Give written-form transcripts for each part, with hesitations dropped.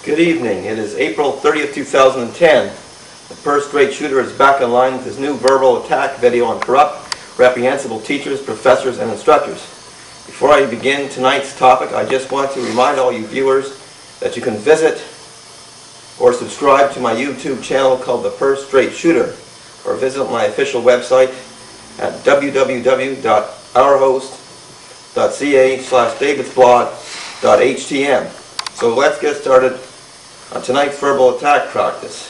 Good evening. It is April 30th, 2010. The first rate shooter is back online with his new verbal attack video on corrupt, reprehensible teachers, professors, and instructors. Before I begin tonight's topic, I just want to remind all you viewers that you can visit or subscribe to my YouTube channel called The First Rate Shooter, or visit my official website at www.ourhost.ca/davidsblog.htm. So let's get started on tonight's verbal attack practice.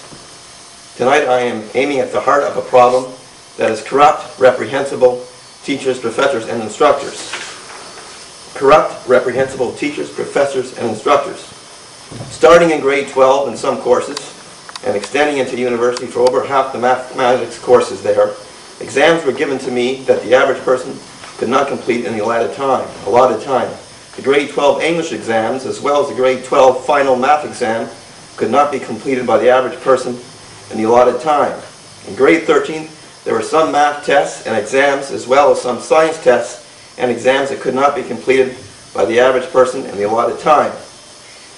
Tonight I am aiming at the heart of a problem that is corrupt, reprehensible teachers, professors, and instructors. Corrupt, reprehensible teachers, professors, and instructors. Starting in grade 12 in some courses and extending into university for over half the mathematics courses there, exams were given to me that the average person could not complete in the allotted time. The grade 12 English exams, as well as the grade 12 final math exam, could not be completed by the average person in the allotted time. In grade 13, there were some math tests and exams, as well as some science tests and exams that could not be completed by the average person in the allotted time.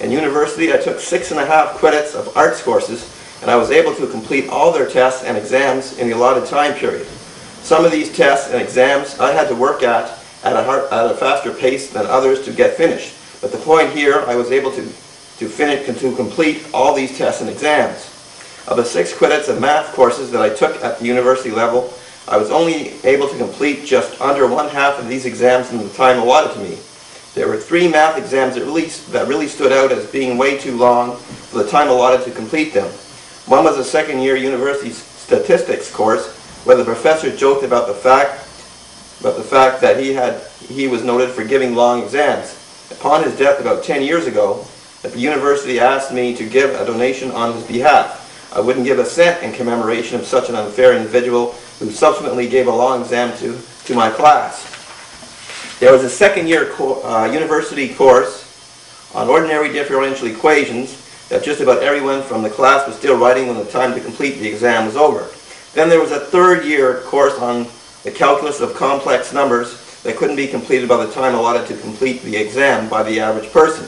In university, I took 6.5 credits of arts courses, and I was able to complete all their tests and exams in the allotted time period. Some of these tests and exams I had to work at a faster pace than others to get finished. But the point here, I was able to complete all these tests and exams. Of the 6 credits of math courses that I took at the university level, I was only able to complete just under 1/2 of these exams in the time allotted to me. There were 3 math exams that really stood out as being way too long for the time allotted to complete them. One was a second-year university statistics course where the professor joked about the fact that he was noted for giving long exams. Upon his death about 10 years ago, the university asked me to give a donation on his behalf. I wouldn't give a cent in commemoration of such an unfair individual who subsequently gave a long exam to my class. There was a second-year university course on ordinary differential equations that just about everyone from the class was still writing when the time to complete the exam was over. Then there was a third-year course on the calculus of complex numbers that couldn't be completed by the time allotted to complete the exam by the average person.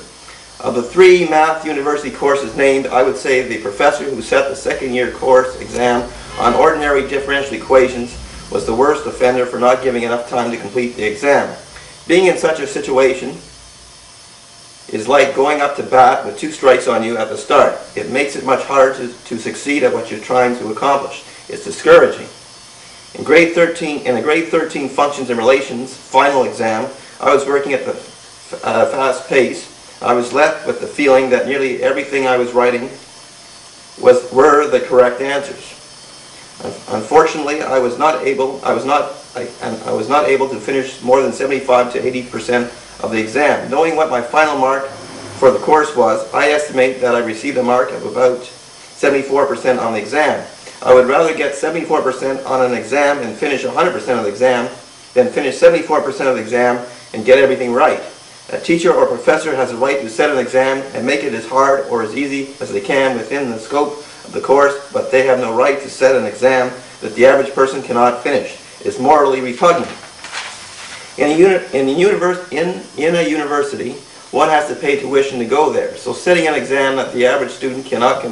Of the 3 math university courses named, I would say the professor who set the second-year course exam on ordinary differential equations was the worst offender for not giving enough time to complete the exam. Being in such a situation is like going up to bat with 2 strikes on you at the start. It makes it much harder to succeed at what you're trying to accomplish. It's discouraging. In a grade 13 functions and relations final exam, I was working at a fast pace. I was left with the feeling that nearly everything I was writing were the correct answers. Unfortunately, I was not able to finish more than 75 to 80% of the exam. Knowing what my final mark for the course was, I estimate that I received a mark of about 74% on the exam. I would rather get 74% on an exam and finish 100% of the exam than finish 74% of the exam and get everything right. A teacher or professor has a right to set an exam and make it as hard or as easy as they can within the scope of the course, but they have no right to set an exam that the average person cannot finish. It's morally repugnant. In a university, one has to pay tuition to go there, so setting an exam that the average student cannot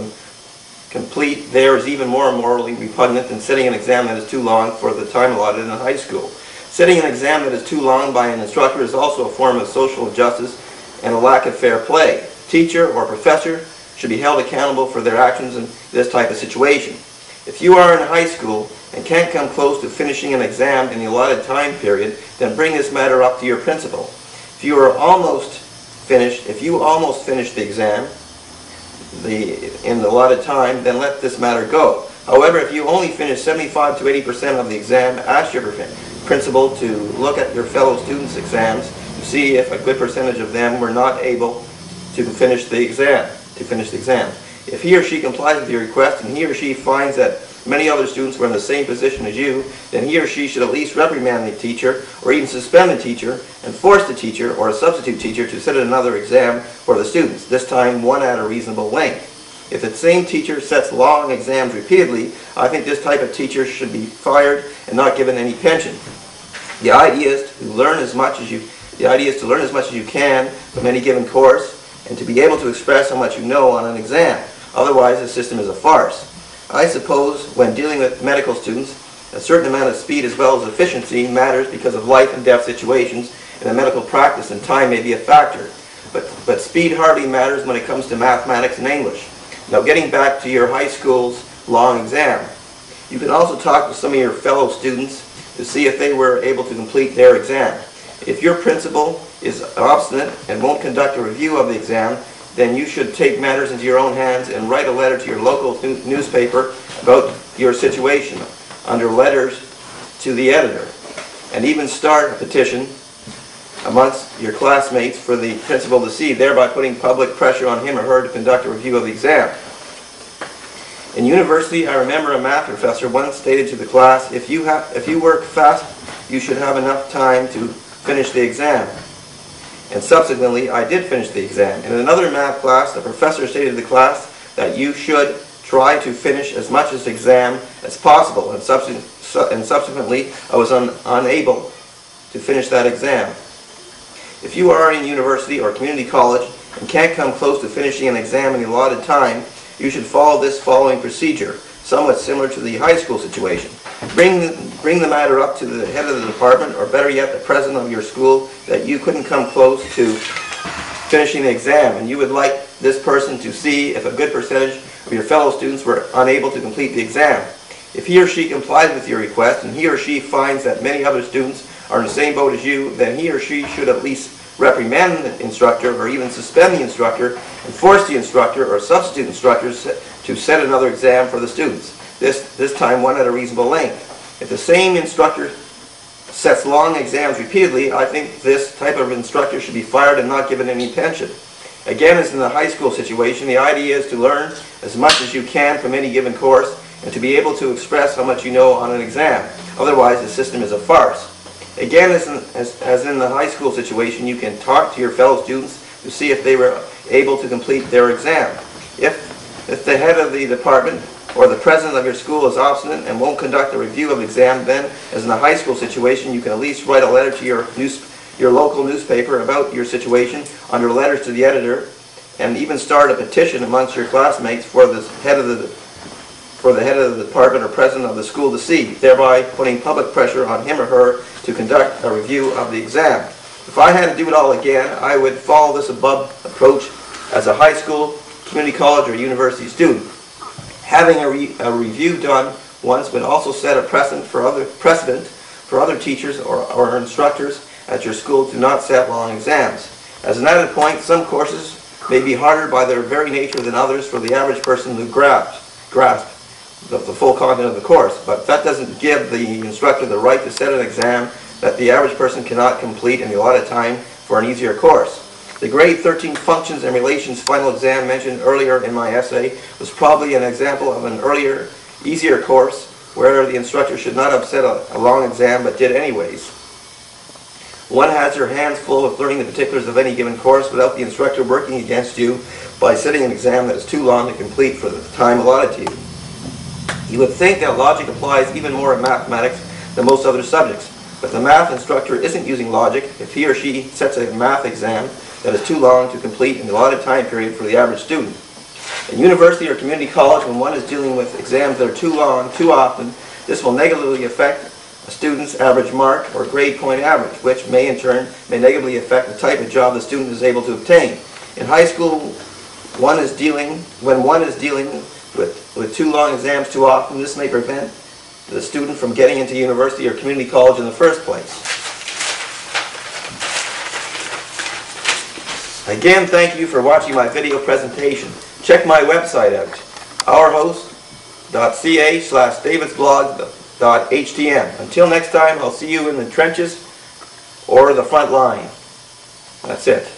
complete there is even more morally repugnant than setting an exam that is too long for the time allotted in high school. Setting an exam that is too long by an instructor is also a form of social injustice and a lack of fair play. Teacher or professor should be held accountable for their actions in this type of situation. If you are in high school and can't come close to finishing an exam in the allotted time period, then bring this matter up to your principal. If you almost finished the exam in the allotted time, then let this matter go. However, if you only finish 75 to 80% of the exam, ask your principal to look at your fellow students' exams to see if a good percentage of them were not able to finish the exam. If he or she complies with your request and he or she finds that many other students were in the same position as you, then he or she should at least reprimand the teacher or even suspend the teacher and force the teacher or a substitute teacher to set another exam for the students, this time one at a reasonable length. If the same teacher sets long exams repeatedly, I think this type of teacher should be fired and not given any pension. The idea is to learn as much as you can from any given course. and to be able to express how much you know on an exam. Otherwise, the system is a farce. I suppose when dealing with medical students, a certain amount of speed as well as efficiency matters because of life and death situations in a medical practice, and time may be a factor. But speed hardly matters when it comes to mathematics and English. Now, getting back to your high school's long exam, you can also talk to some of your fellow students to see if they were able to complete their exam. If your principal is obstinate and won't conduct a review of the exam, then you should take matters into your own hands and write a letter to your local newspaper about your situation under letters to the editor, and even start a petition amongst your classmates for the principal to see, thereby putting public pressure on him or her to conduct a review of the exam. In university, I remember a math professor once stated to the class, if you work fast, you should have enough time to finish the exam. And subsequently, I did finish the exam. In another math class, the professor stated to the class that you should try to finish as much of the exam as possible, and subsequently, I was unable to finish that exam. If you are in university or community college and can't come close to finishing an exam in the allotted time, you should follow this following procedure, somewhat similar to the high school situation. Bring the matter up to the head of the department, or better yet, the president of your school, that you couldn't come close to finishing the exam, and you would like this person to see if a good percentage of your fellow students were unable to complete the exam. If he or she complies with your request, and he or she finds that many other students are in the same boat as you, then he or she should at least reprimand the instructor, or even suspend the instructor and force the instructor or substitute instructors to set another exam for the students, this time one at a reasonable length. If the same instructor sets long exams repeatedly, I think this type of instructor should be fired and not given any pension. Again, as in the high school situation, the idea is to learn as much as you can from any given course and to be able to express how much you know on an exam. Otherwise, the system is a farce. Again, as in the high school situation, you can talk to your fellow students to see if they were able to complete their exam. If the head of the department or the president of your school is obstinate and won't conduct a review of the exam, then, as in the high school situation, you can at least write a letter to your local newspaper about your situation under letters to the editor, and even start a petition amongst your classmates for the head of the department or president of the school to see, thereby putting public pressure on him or her to conduct a review of the exam. If I had to do it all again, I would follow this above approach as a high school, community college, or university student. Having a review done once would also set a precedent for other teachers or instructors at your school to not set long exams. As an added point, some courses may be harder by their very nature than others for the average person who grasp the full content of the course, but that doesn't give the instructor the right to set an exam that the average person cannot complete in the allotted time for an easier course. The grade 13 functions and relations final exam mentioned earlier in my essay was probably an example of an earlier, easier course where the instructor should not have set a long exam but did anyways. One has their hands full with learning the particulars of any given course without the instructor working against you by setting an exam that is too long to complete for the time allotted to you. You would think that logic applies even more in mathematics than most other subjects, but the math instructor isn't using logic if he or she sets a math exam that is too long to complete in the allotted time period for the average student. In university or community college, when one is dealing with exams that are too long, too often, this will negatively affect a student's average mark or grade point average, which may in turn negatively affect the type of job the student is able to obtain. In high school, when one is dealing with too long exams too often, this may prevent the student from getting into university or community college in the first place. Again, thank you for watching my video presentation. Check my website out, ourhost.ca/davidsblog.htm. Until next time, I'll see you in the trenches or the front line. That's it.